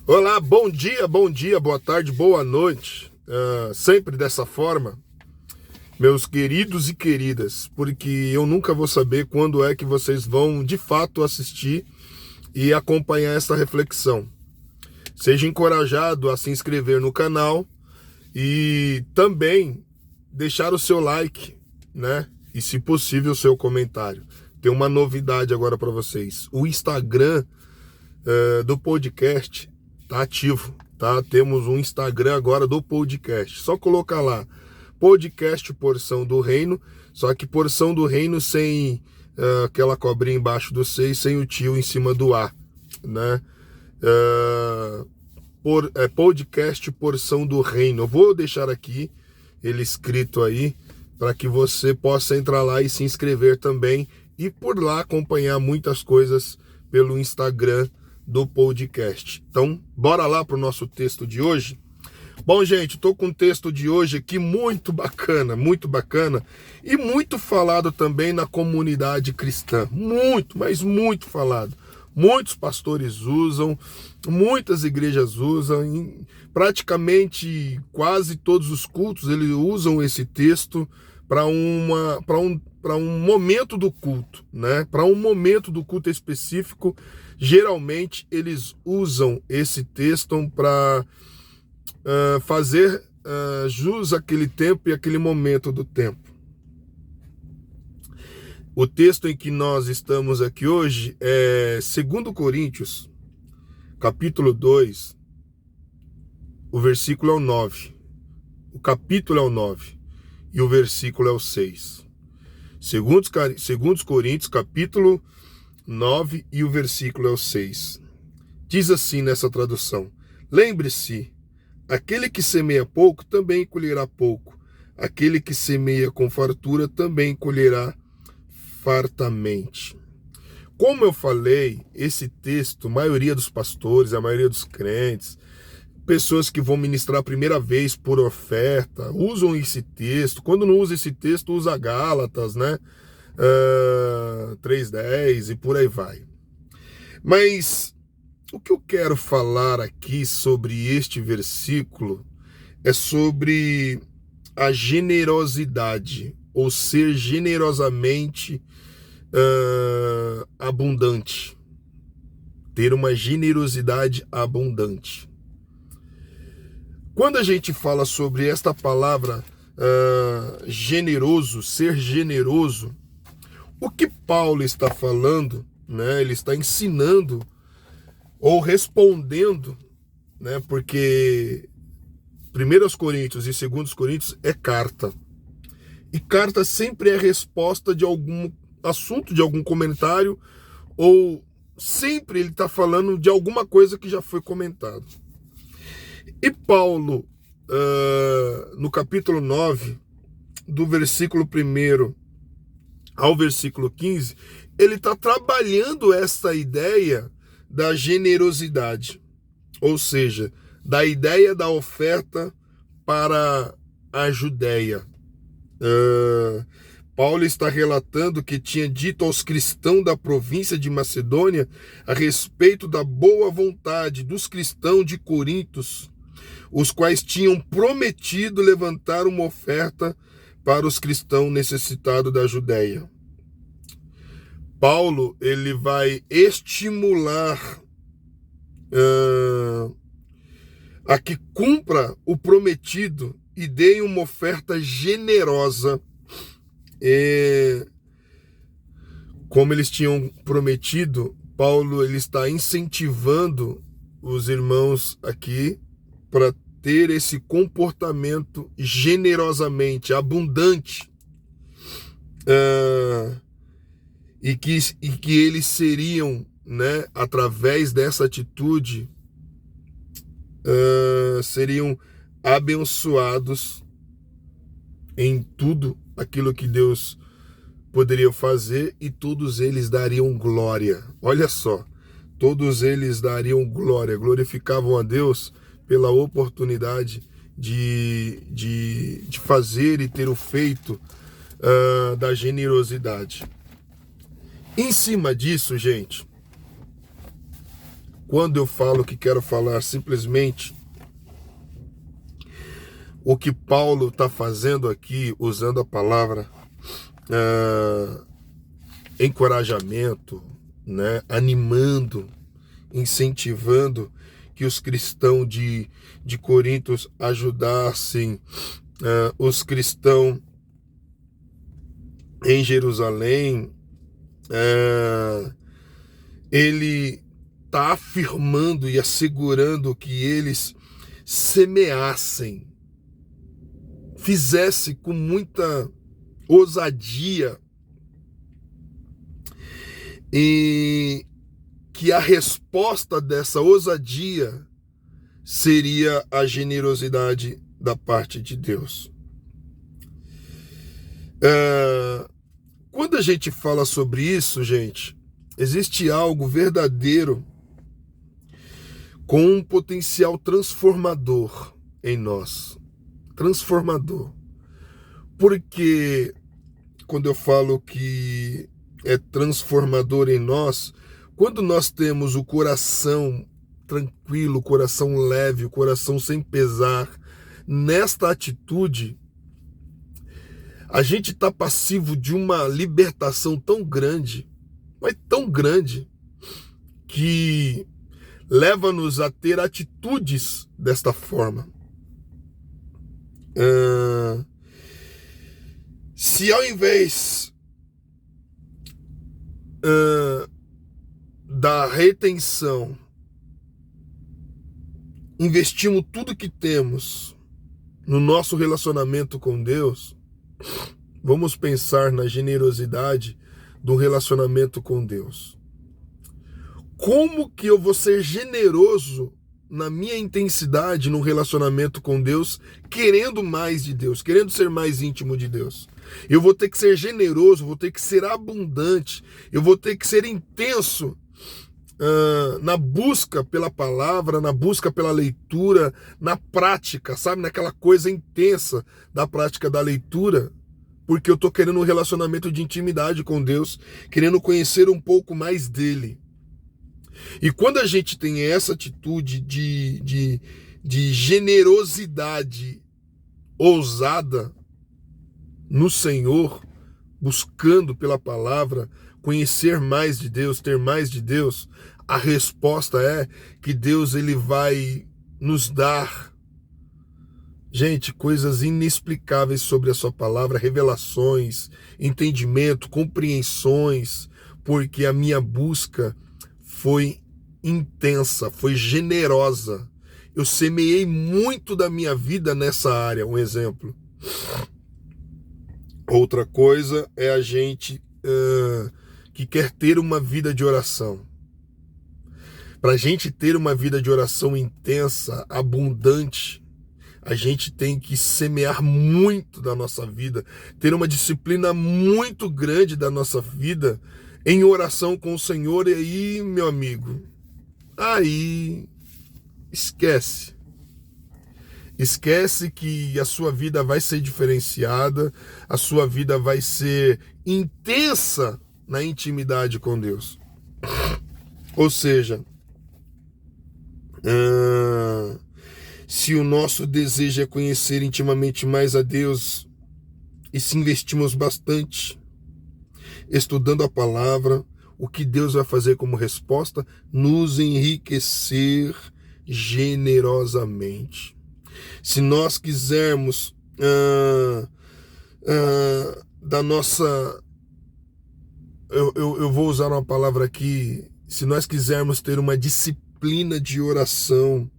Olá, bom dia, boa tarde, boa noite. Sempre dessa forma, meus queridos e queridas, porque eu nunca vou saber quando é que vocês vão de fato assistir e acompanhar essa reflexão. Seja encorajado a se inscrever no canal e também deixar o seu like, né? E, se possível, o seu comentário. Tem uma novidade agora para vocês. O Instagram do podcast tá ativo, tá? Temos um Instagram agora do podcast. Só colocar lá, podcast Porção do Reino, só que Porção do Reino sem aquela cobrinha embaixo do C e sem o tio em cima do A, né? Podcast Porção do Reino. Eu vou deixar aqui ele escrito aí para que você possa entrar lá e se inscrever também e por lá acompanhar muitas coisas pelo Instagram do podcast. Então, bora lá para o nosso texto de hoje. Bom, gente, estou com um texto de hoje aqui muito bacana e muito falado também na comunidade cristã. Muito, mas muito falado. Muitos pastores usam, muitas igrejas usam, praticamente quase todos os cultos eles usam esse texto para um momento do culto, né? Para um momento do culto específico, geralmente eles usam esse texto para fazer jus àquele tempo e àquele momento do tempo. O texto em que nós estamos aqui hoje é 2 Coríntios, capítulo 2, o versículo é o 9. O capítulo é o 9 e o versículo é o 6. 2 Coríntios, capítulo 9 e o versículo é o 6. Diz assim nessa tradução: lembre-se, aquele que semeia pouco também colherá pouco. Aquele que semeia com fartura também colherá fartamente. Como eu falei, esse texto, a maioria dos pastores, a maioria dos crentes, pessoas que vão ministrar a primeira vez por oferta, usam esse texto. Quando não usa esse texto, usa Gálatas, né? 3:10 e por aí vai. Mas o que eu quero falar aqui sobre este versículo é sobre a generosidade, ou ser generosamente abundante. Ter uma generosidade abundante. Quando a gente fala sobre esta palavra generoso, ser generoso, o que Paulo está falando, né? Ele está ensinando ou respondendo, né? Porque 1 Coríntios e 2 Coríntios é carta. E carta sempre é resposta de algum assunto, de algum comentário, ou sempre ele está falando de alguma coisa que já foi comentado. E Paulo, no capítulo 9, do versículo 1 ao versículo 15, ele está trabalhando essa ideia da generosidade, ou seja, da ideia da oferta para a Judéia. Paulo está relatando que tinha dito aos cristãos da província de Macedônia a respeito da boa vontade dos cristãos de Corinto, os quais tinham prometido levantar uma oferta para os cristãos necessitados da Judéia. Paulo, ele vai estimular a que cumpra o prometido e dê uma oferta generosa, como eles tinham prometido. Paulo, ele está incentivando os irmãos aqui para ter esse comportamento generosamente abundante, e que eles seriam, né, através dessa atitude, seriam abençoados em tudo aquilo que Deus poderia fazer, e todos eles dariam glória. Olha só, todos eles dariam glória, glorificavam a Deus pela oportunidade de fazer e ter o feito da generosidade. Em cima disso, gente, quando eu falo que quero falar simplesmente o que Paulo está fazendo aqui, usando a palavra encorajamento, né? Animando, incentivando que os cristãos de Corinto ajudassem os cristãos em Jerusalém. Ele está afirmando e assegurando que eles semeassem, fizesse com muita ousadia, e que a resposta dessa ousadia seria a generosidade da parte de Deus. Quando a gente fala sobre isso, gente, existe algo verdadeiro com um potencial transformador em nós. Transformador. Porque quando eu falo que é transformador em nós, quando nós temos o coração tranquilo, o coração leve, o coração sem pesar, nesta atitude, a gente está passivo de uma libertação tão grande, mas tão grande, que leva-nos a ter atitudes desta forma. Se ao invés da retenção, investimos tudo que temos no nosso relacionamento com Deus, vamos pensar na generosidade do relacionamento com Deus. Como que eu vou ser generoso na minha intensidade no relacionamento com Deus, querendo mais de Deus, querendo ser mais íntimo de Deus? Eu vou ter que ser generoso, vou ter que ser abundante, eu vou ter que ser intenso na busca pela palavra, na busca pela leitura, na prática, sabe? Naquela coisa intensa da prática da leitura, porque eu estou querendo um relacionamento de intimidade com Deus, querendo conhecer um pouco mais dele. E quando a gente tem essa atitude de generosidade ousada no Senhor, buscando pela palavra, conhecer mais de Deus, ter mais de Deus, a resposta é que Deus ele vai nos dar, gente, coisas inexplicáveis sobre a sua palavra, revelações, entendimento, compreensões, porque a minha busca foi intensa, foi generosa. Eu semeei muito da minha vida nessa área, um exemplo. Outra coisa é a gente que quer ter uma vida de oração. Para a gente ter uma vida de oração intensa, abundante, a gente tem que semear muito da nossa vida, ter uma disciplina muito grande da nossa vida em oração com o Senhor. E aí, meu amigo, aí esquece. Esquece que a sua vida vai ser diferenciada, a sua vida vai ser intensa na intimidade com Deus. Ou seja, se o nosso desejo é conhecer intimamente mais a Deus, e se investimos bastante estudando a palavra, o que Deus vai fazer como resposta? Nos enriquecer generosamente. Se nós quisermos da nossa... Eu vou usar uma palavra aqui. Se nós quisermos ter uma disciplina de oração,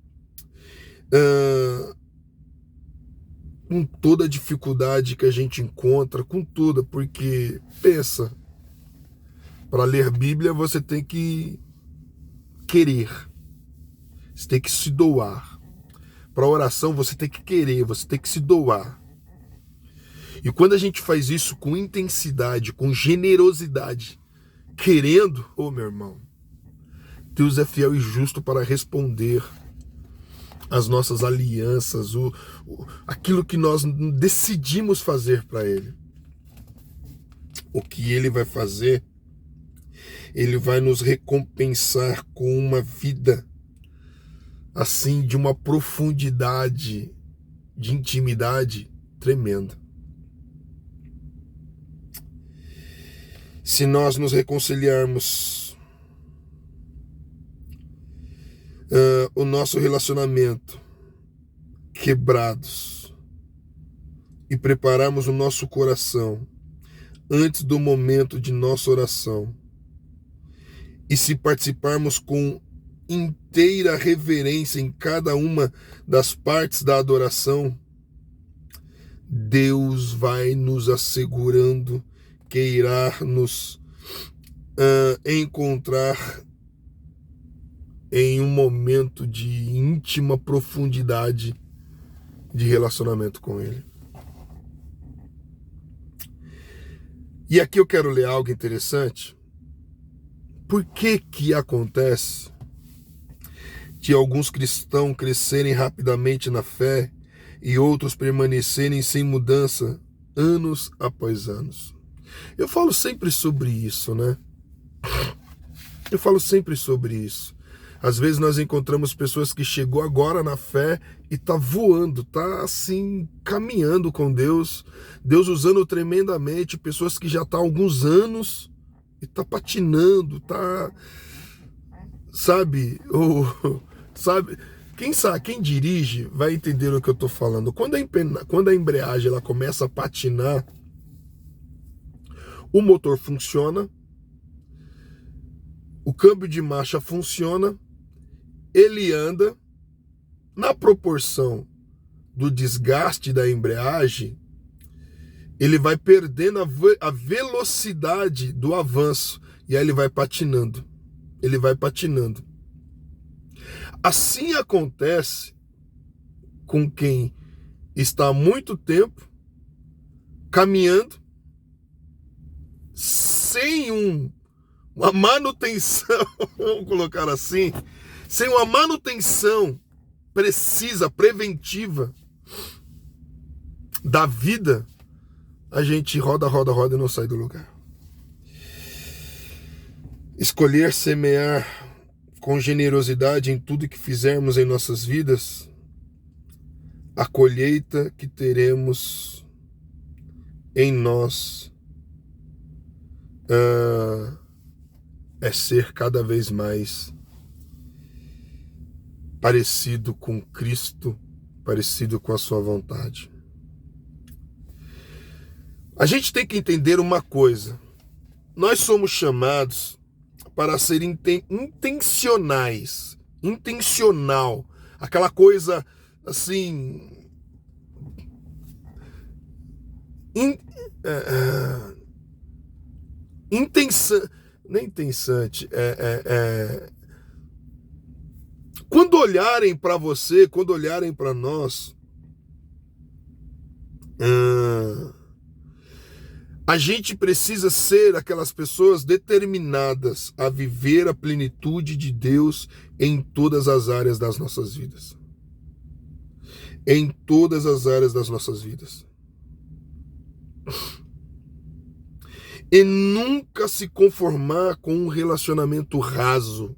com toda a dificuldade que a gente encontra, com toda, porque, pensa, para ler Bíblia você tem que querer, você tem que se doar. Para oração você tem que querer, você tem que se doar. E quando a gente faz isso com intensidade, com generosidade, querendo, meu irmão, Deus é fiel e justo para responder as nossas alianças, aquilo que nós decidimos fazer para Ele. O que Ele vai fazer? Ele vai nos recompensar com uma vida assim, de uma profundidade de intimidade tremenda. Se nós nos reconciliarmos o nosso relacionamento quebrados e prepararmos o nosso coração antes do momento de nossa oração, e se participarmos com inteira reverência em cada uma das partes da adoração, Deus vai nos assegurando que irá nos encontrar em um momento de íntima profundidade de relacionamento com Ele. E aqui eu quero ler algo interessante. Por que acontece de alguns cristãos crescerem rapidamente na fé e outros permanecerem sem mudança anos após anos? Eu falo sempre sobre isso, né? Eu falo sempre sobre isso. Às vezes nós encontramos pessoas que chegou agora na fé e tá voando, tá assim, caminhando com Deus, Deus usando tremendamente, pessoas que já tá há alguns anos e tá patinando, tá, sabe, sabe, quem dirige vai entender o que eu tô falando. Quando a embreagem ela começa a patinar, o motor funciona, o câmbio de marcha funciona, ele anda na proporção do desgaste da embreagem, ele vai perdendo a velocidade do avanço e aí ele vai patinando. Ele vai patinando. Assim acontece com quem está há muito tempo caminhando sem uma manutenção, vamos colocar assim, sem uma manutenção precisa, preventiva da vida, a gente roda e não sai do lugar. Escolher semear com generosidade em tudo que fizermos em nossas vidas, a colheita que teremos em nós é ser cada vez mais parecido com Cristo, parecido com a sua vontade. A gente tem que entender uma coisa. Nós somos chamados para ser intencionais. Intencional. Aquela coisa assim... Nem intensante. Quando olharem para você, quando olharem para nós... a gente precisa ser aquelas pessoas determinadas a viver a plenitude de Deus em todas as áreas das nossas vidas. Em todas as áreas das nossas vidas. E nunca se conformar com um relacionamento raso.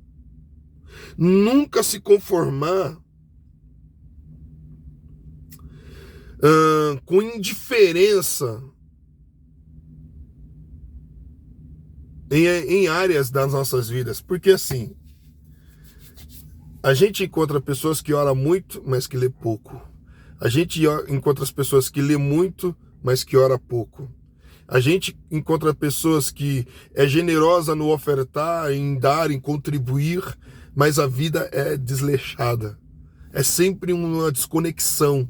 Nunca se conformar com indiferença em áreas das nossas vidas, porque assim, a gente encontra pessoas que oram muito, mas que lê pouco. A gente encontra as pessoas que lê muito, mas que ora pouco. A gente encontra pessoas que é generosa no ofertar, em dar, em contribuir, mas a vida é desleixada. É sempre uma desconexão.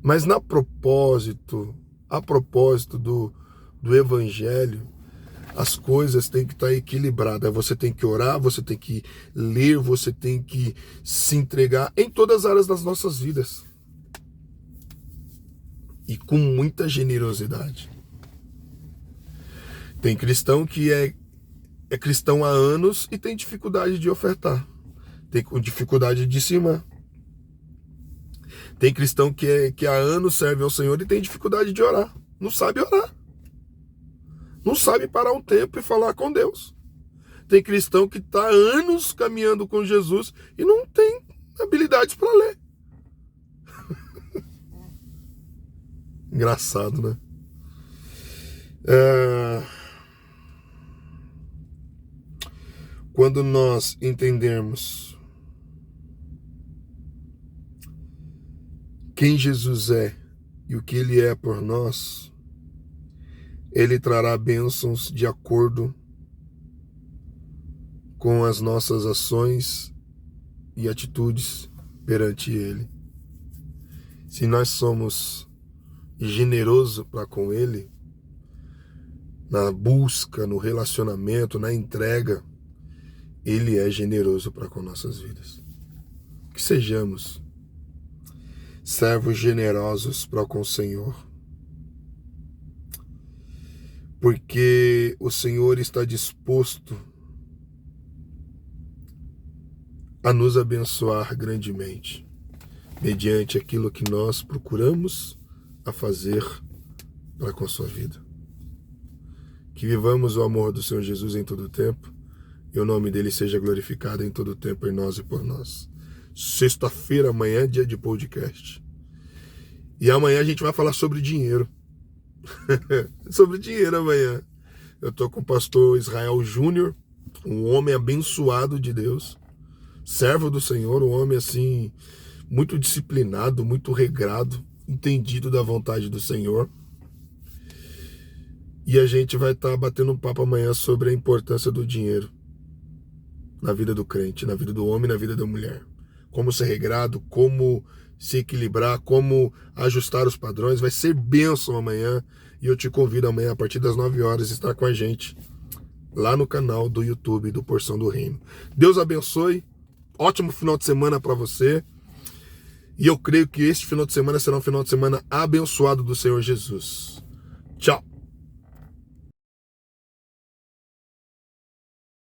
Mas a propósito do evangelho, as coisas têm que estar equilibradas. Você tem que orar, você tem que ler, você tem que se entregar em todas as áreas das nossas vidas. E com muita generosidade. Tem cristão que é cristão há anos e tem dificuldade de ofertar. Tem dificuldade de dizimar. Tem cristão que há anos serve ao Senhor e tem dificuldade de orar. Não sabe orar. Não sabe parar um tempo e falar com Deus. Tem cristão que está há anos caminhando com Jesus e não tem habilidades para ler. Engraçado, né? Quando nós entendermos quem Jesus é e o que Ele é por nós, Ele trará bênçãos de acordo com as nossas ações e atitudes perante Ele. Se nós somos generosos para com Ele, na busca, no relacionamento, na entrega, Ele é generoso para com nossas vidas. Que sejamos servos generosos para com o Senhor, porque o Senhor está disposto a nos abençoar grandemente, mediante aquilo que nós procuramos a fazer para com a sua vida. Que vivamos o amor do Senhor Jesus em todo o tempo, e o nome dele seja glorificado em todo o tempo, em nós e por nós. Sexta-feira, amanhã, dia de podcast. E amanhã a gente vai falar sobre dinheiro. Sobre dinheiro amanhã. Eu estou com o pastor Israel Júnior, um homem abençoado de Deus, servo do Senhor, um homem assim, muito disciplinado, muito regrado, entendido da vontade do Senhor. E a gente vai estar batendo um papo amanhã sobre a importância do dinheiro na vida do crente, na vida do homem, na vida da mulher. Como ser regrado, como se equilibrar, como ajustar os padrões. Vai ser bênção amanhã. E eu te convido amanhã, a partir das 9 horas, a estar com a gente lá no canal do YouTube do Porção do Reino. Deus abençoe. Ótimo final de semana para você. E eu creio que este final de semana será um final de semana abençoado do Senhor Jesus. Tchau.